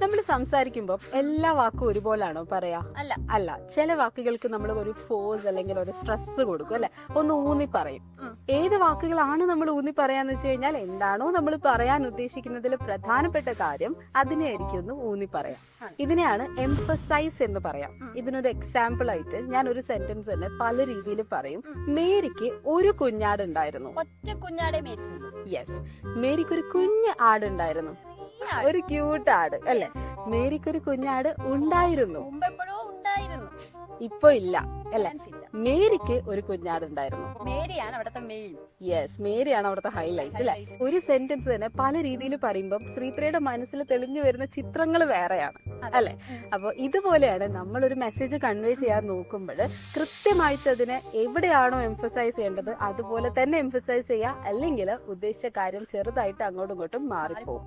നമ്മൾ സംസാരിക്കുമ്പോൾ എല്ലാ വാക്കും ഒരുപോലാണോ പറയാ? അല്ല. അല്ല, ചില വാക്കുകൾക്ക് നമ്മൾ ഒരു ഫോഴ്സ് അല്ലെങ്കിൽ ഒരു സ്ട്രെസ് കൊടുക്കും അല്ലെ, ഒന്ന് ഊന്നി പറയും. ഏത് വാക്കുകളാണ് നമ്മൾ ഊന്നി പറയാന്ന് വെച്ച് കഴിഞ്ഞാൽ എന്താണോ നമ്മൾ പറയാൻ ഉദ്ദേശിക്കുന്നതിൽ പ്രധാനപ്പെട്ട കാര്യം അതിനെയായിരിക്കും ഒന്ന് ഊന്നി പറയാം. ഇതിനെയാണ് എംഫസൈസ് എന്ന് പറയാം. ഇതിനൊരു എക്സാമ്പിൾ ആയിട്ട് ഞാൻ ഒരു സെന്റൻസ് തന്നെ പല രീതിയിൽ പറയും. മേരിക്ക് ഒരു കുഞ്ഞാടുണ്ടായിരുന്നു. ഒറ്റ കുഞ്ഞാടെ മേരി. യെസ്, മേരിക്ക് ഒരു കുഞ്ഞ് ആടുണ്ടായിരുന്നു. ഒരു ക്യൂട്ട് ആട് അല്ലെ. മേരിക്കൊരു കുഞ്ഞാട് ഉണ്ടായിരുന്നു. മുമ്പെപ്പോഴോ ഉണ്ടായിരുന്നു, ഇപ്പൊ ഇല്ല അല്ലെ. മേരിക്ക് ഒരു കുഞ്ഞാടുണ്ടായിരുന്നു. മേരിയാണ് അവിടുത്തെ മെയിൻ. യെസ്, മേരിയാണ് അവിടുത്തെ ഹൈലൈറ്റ് അല്ലെ. ഒരു സെന്റൻസ് തന്നെ പല രീതിയിൽ പറയുമ്പോൾ ശ്രീപ്രിയയുടെ മനസ്സിൽ തെളിഞ്ഞു വരുന്ന ചിത്രങ്ങൾ വേറെയാണ് അല്ലെ. അപ്പൊ ഇതുപോലെയാണ് നമ്മൾ ഒരു മെസ്സേജ് കൺവേ ചെയ്യാൻ നോക്കുമ്പോൾ കൃത്യമായിട്ട് അതിനെ എവിടെയാണോ എംഫസൈസ് ചെയ്യേണ്ടത് അതുപോലെ തന്നെ എംഫസൈസ് ചെയ്യുക, അല്ലെങ്കിൽ ഉദ്ദേശിച്ച കാര്യം ചെറുതായിട്ട് അങ്ങോട്ടും ഇങ്ങോട്ടും മാറിപ്പോകും.